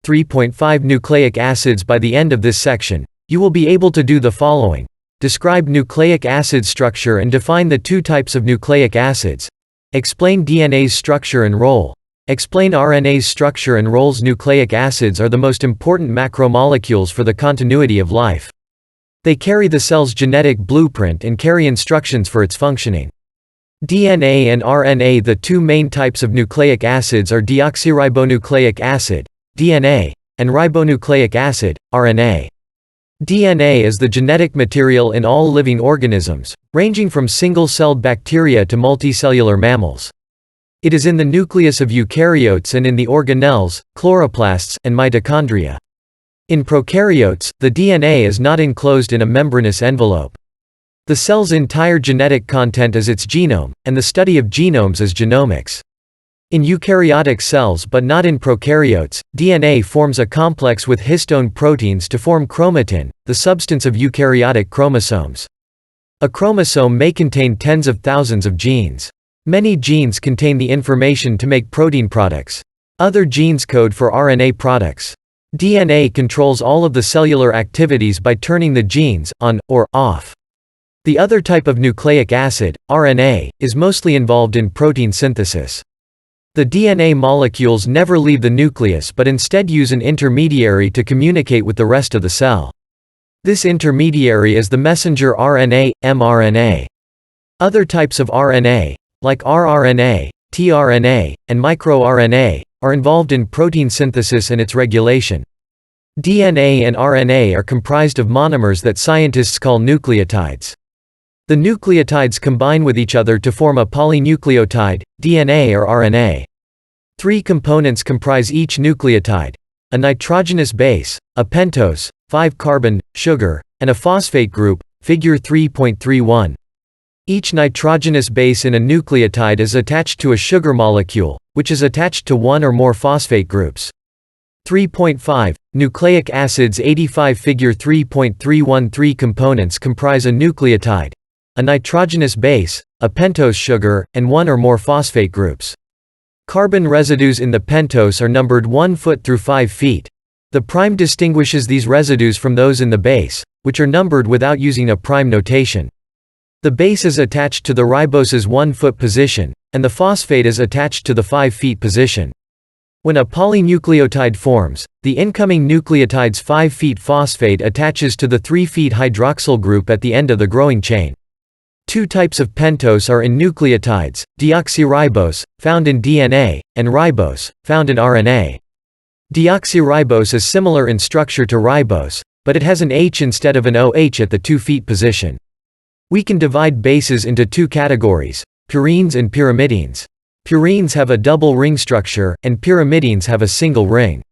3.5 Nucleic acids. By the end of this section, you will be able to do the following. Describe nucleic acid structure and define the two types of nucleic acids. Explain DNA's structure and role. Explain RNA's structure and roles. Nucleic acids are the most important macromolecules for the continuity of life. They carry the cell's genetic blueprint and carry instructions for its functioning. DNA and RNA. The two main types of nucleic acids are deoxyribonucleic acid, DNA, and ribonucleic acid, RNA. DNA is the genetic material in all living organisms, ranging from single-celled bacteria to multicellular mammals. It is in the nucleus of eukaryotes and in the organelles, chloroplasts, and mitochondria. In prokaryotes, the DNA is not enclosed in a membranous envelope. The cell's entire genetic content is its genome, and the study of genomes is genomics. In eukaryotic cells but not in prokaryotes, DNA forms a complex with histone proteins to form chromatin, the substance of eukaryotic chromosomes. A chromosome may contain tens of thousands of genes. Many genes contain the information to make protein products. Other genes code for RNA products. DNA controls all of the cellular activities by turning the genes on or off. The other type of nucleic acid, RNA, is mostly involved in protein synthesis. The DNA molecules never leave the nucleus but instead use an intermediary to communicate with the rest of the cell. This intermediary is the messenger RNA, mRNA. Other types of RNA, like rRNA, tRNA, and microRNA, are involved in protein synthesis and its regulation. DNA and RNA are comprised of monomers that scientists call nucleotides. The nucleotides combine with each other to form a polynucleotide, DNA or RNA. Three components comprise each nucleotide: a nitrogenous base, a pentose, 5-carbon, sugar, and a phosphate group, figure 3.31. Each nitrogenous base in a nucleotide is attached to a sugar molecule, which is attached to one or more phosphate groups. 3.5. Nucleic acids. 85 Figure 3.31. Three components comprise a nucleotide: a nitrogenous base, a pentose sugar, and one or more phosphate groups. Carbon residues in the pentose are numbered 1 foot through 5 feet. The prime distinguishes these residues from those in the base, which are numbered without using a prime notation. The base is attached to the ribose's 1 foot position, and the phosphate is attached to the 5 feet position. When a polynucleotide forms, the incoming nucleotide's 5 feet phosphate attaches to the 3 feet hydroxyl group at the end of the growing chain. Two types of pentose are in nucleotides: deoxyribose, found in DNA, and ribose, found in RNA. Deoxyribose is similar in structure to ribose, but it has an H instead of an OH at the 2 feet position. We can divide bases into two categories: purines and pyrimidines. Purines have a double ring structure, and pyrimidines have a single ring.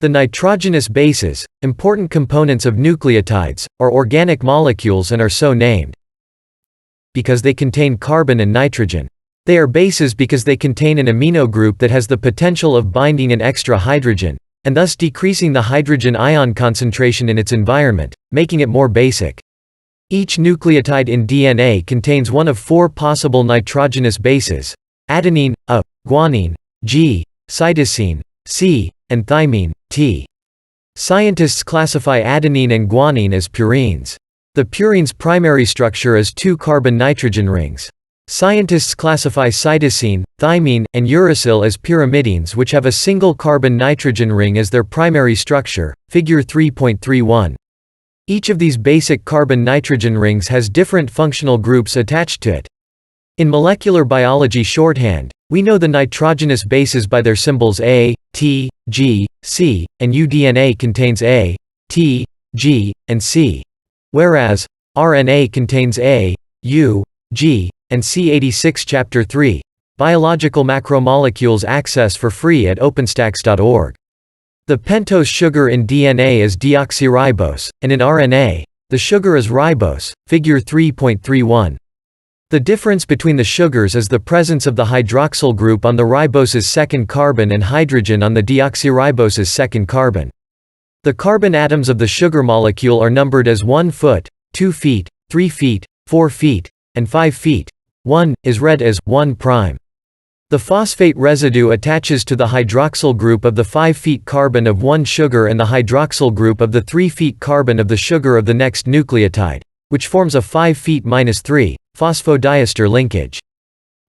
The nitrogenous bases, important components of nucleotides, are organic molecules and are so named because they contain carbon and nitrogen. They are bases because they contain an amino group that has the potential of binding an extra hydrogen, and thus decreasing the hydrogen ion concentration in its environment, making it more basic. Each nucleotide in DNA contains one of 4 possible nitrogenous bases: adenine, A, guanine, G, cytosine, C, and thymine, T. Scientists classify adenine and guanine as purines. The purine's primary structure is 2 carbon nitrogen rings. Scientists classify cytosine, thymine, and uracil as pyrimidines, which have a single carbon nitrogen ring as their primary structure, figure 3.31. Each of these basic carbon-nitrogen rings has different functional groups attached to it. In molecular biology shorthand, we know the nitrogenous bases by their symbols A, T, G, C, and U. DNA contains A, T, G, and C. Whereas, RNA contains A, U, G, and C. 86 Chapter 3. Biological Macromolecules. Access for free at openstax.org. The pentose sugar in DNA is deoxyribose, and in RNA, the sugar is ribose, figure 3.31. The difference between the sugars is the presence of the hydroxyl group on the ribose's second carbon and hydrogen on the deoxyribose's second carbon. The carbon atoms of the sugar molecule are numbered as 1 foot, 2 feet, 3 feet, 4 feet, and 5 feet. 1 is read as 1 prime. The phosphate residue attaches to the hydroxyl group of the 5' carbon of one sugar and the hydroxyl group of the 3' carbon of the sugar of the next nucleotide, which forms a 5' phosphodiester linkage.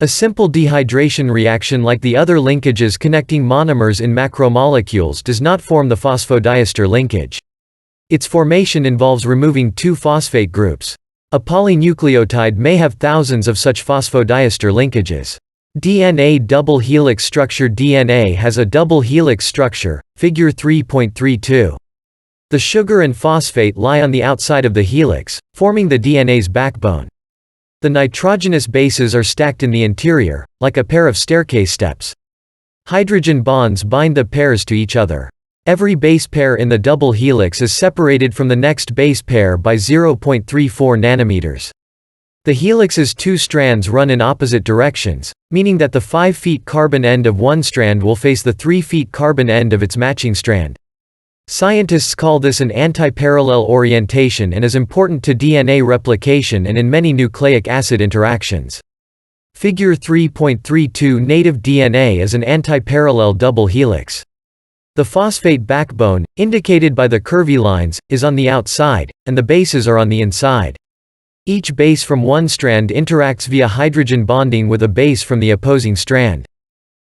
A simple dehydration reaction like the other linkages connecting monomers in macromolecules does not form the phosphodiester linkage. Its formation involves removing two phosphate groups. A polynucleotide may have thousands of such phosphodiester linkages. DNA double helix structure. DNA has a double helix structure, figure 3.32. The sugar and phosphate lie on the outside of the helix, forming the DNA's backbone. The nitrogenous bases are stacked in the interior, like a pair of staircase steps. Hydrogen bonds bind the pairs to each other. Every base pair in the double helix is separated from the next base pair by 0.34 nanometers. The helix's two strands run in opposite directions, meaning that the 5' carbon end of one strand will face the 3' carbon end of its matching strand. Scientists call this an antiparallel orientation and is important to DNA replication and in many nucleic acid interactions. Figure 3.32. Native DNA is an antiparallel double helix. The phosphate backbone, indicated by the curvy lines, is on the outside, and the bases are on the inside. Each base from one strand interacts via hydrogen bonding with a base from the opposing strand.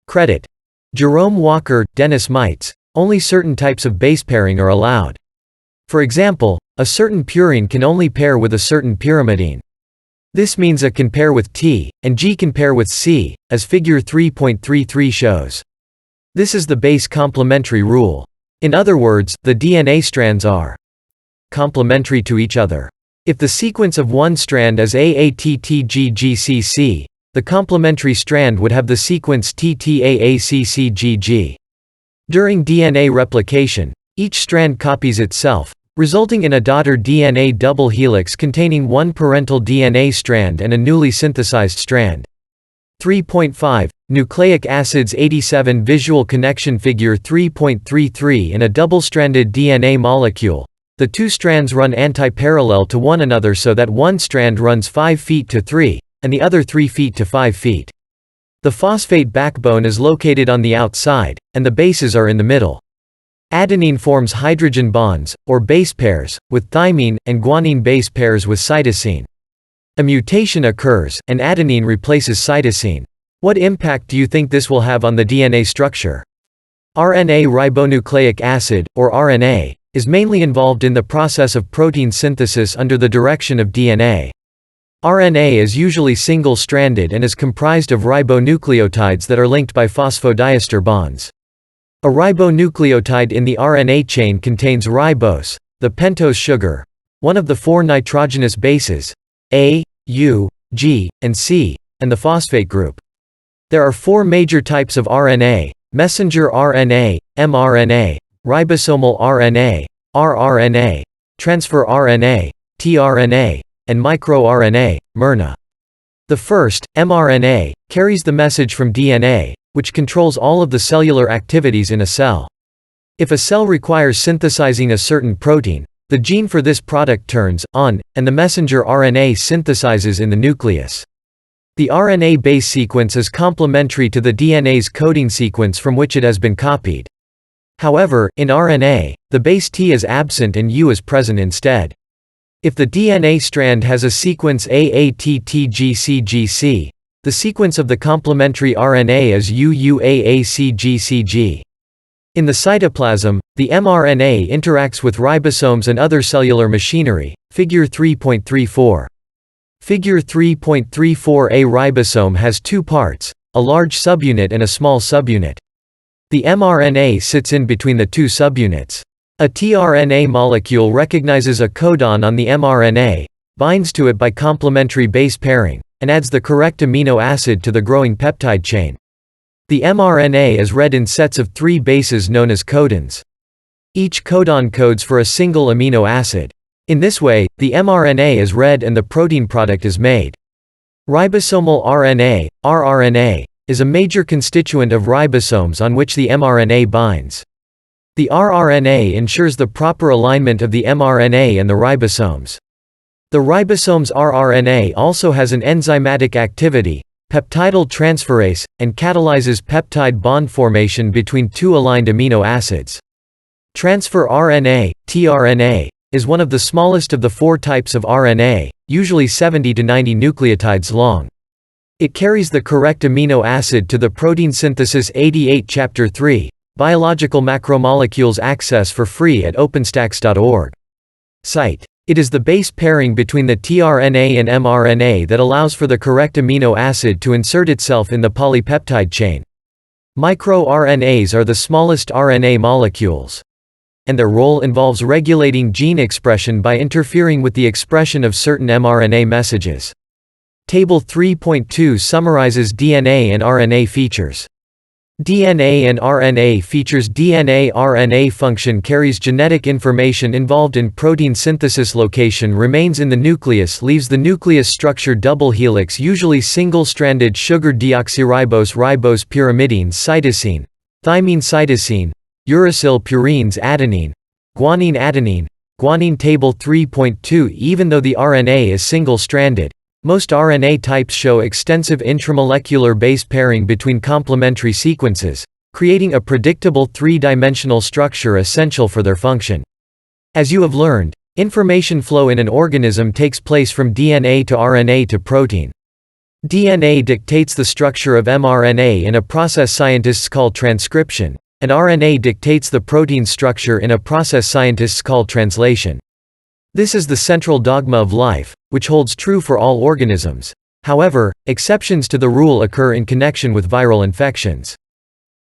Credit: Jerome Walker, Dennis Mites. Only certain types of base pairing are allowed. For example, a certain purine can only pair with a certain pyrimidine. This means A can pair with T, and G can pair with C, as figure 3.33 shows. This is the base complementary rule. In other words, the DNA strands are complementary to each other. If the sequence of one strand is AATTGGCC, the complementary strand would have the sequence TTAACCGG. During DNA replication, each strand copies itself, resulting in a daughter DNA double helix containing one parental DNA strand and a newly synthesized strand. 3.5. Nucleic acids. 87. Visual connection. Figure 3.33. In a double-stranded DNA molecule, the two strands run antiparallel to one another so that one strand runs 5 feet to 3, and the other 3 feet to 5 feet. The phosphate backbone is located on the outside, and the bases are in the middle. Adenine forms hydrogen bonds, or base pairs, with thymine, and guanine base pairs with cytosine. A mutation occurs, and adenine replaces cytosine. What impact do you think this will have on the DNA structure? RNA ribonucleic acid, or RNA, is mainly involved in the process of protein synthesis under the direction of DNA. RNA is usually single-stranded and is comprised of ribonucleotides that are linked by phosphodiester bonds. A ribonucleotide in the RNA chain contains ribose, the pentose sugar, one of the four nitrogenous bases, A, U, G, and C, and the phosphate group. There are four major types of RNA: messenger RNA, mRNA, ribosomal RNA, rRNA, transfer RNA, tRNA, and microRNA, mRNA. The first, mRNA, carries the message from DNA, which controls all of the cellular activities in a cell. If a cell requires synthesizing a certain protein, the gene for this product turns on, and the messenger RNA synthesizes in the nucleus. The RNA base sequence is complementary to the DNA's coding sequence from which it has been copied. However, in RNA, the base T is absent and U is present instead. If the DNA strand has a sequence AATTGCGC, the sequence of the complementary RNA is UUAACGCG. In the cytoplasm, the mRNA interacts with ribosomes and other cellular machinery, figure 3.34. Figure 3.34. A ribosome has two parts, a large subunit and a small subunit. The mRNA sits in between the two subunits. A tRNA molecule recognizes a codon on the mRNA, binds to it by complementary base pairing, and adds the correct amino acid to the growing peptide chain. The mRNA is read in sets of 3 bases known as codons. Each codon codes for a single amino acid. In this way, the mRNA is read and the protein product is made. Ribosomal RNA, rRNA, is a major constituent of ribosomes on which the mRNA binds. The rRNA ensures the proper alignment of the mRNA and the ribosomes. The ribosome's rRNA also has an enzymatic activity, peptidyl transferase, and catalyzes peptide bond formation between two aligned amino acids. Transfer RNA, tRNA, is one of the smallest of the four types of RNA, usually 70 to 90 nucleotides long. It carries the correct amino acid to the protein synthesis 88. Chapter 3, Biological Macromolecules, access for free at openstax.org. Site. It is the base pairing between the tRNA and mRNA that allows for the correct amino acid to insert itself in the polypeptide chain. MicroRNAs are the smallest RNA molecules, and their role involves regulating gene expression by interfering with the expression of certain mRNA messages. Table 3.2 summarizes DNA and RNA features. DNA and RNA features. DNA-RNA function carries genetic information involved in protein synthesis. Location remains in the nucleus, leaves the nucleus structure double helix, usually single-stranded sugar deoxyribose, ribose, pyrimidines, cytosine, thymine, cytosine, uracil, purines, adenine, guanine. Table 3.2. Even though the RNA is single-stranded, most RNA types show extensive intramolecular base pairing between complementary sequences, creating a predictable three-dimensional structure essential for their function. As you have learned, information flow in an organism takes place from DNA to RNA to protein. DNA dictates the structure of mRNA in a process scientists call transcription, and RNA dictates the protein structure in a process scientists call translation. This is the central dogma of life, which holds true for all organisms. However, exceptions to the rule occur in connection with viral infections.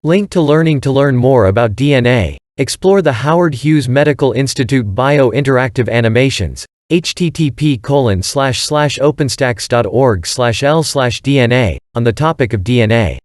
Link to learning. To learn more about DNA, explore the Howard Hughes Medical Institute Bio-Interactive Animations, http://openstax.org/l/DNA, on the topic of DNA.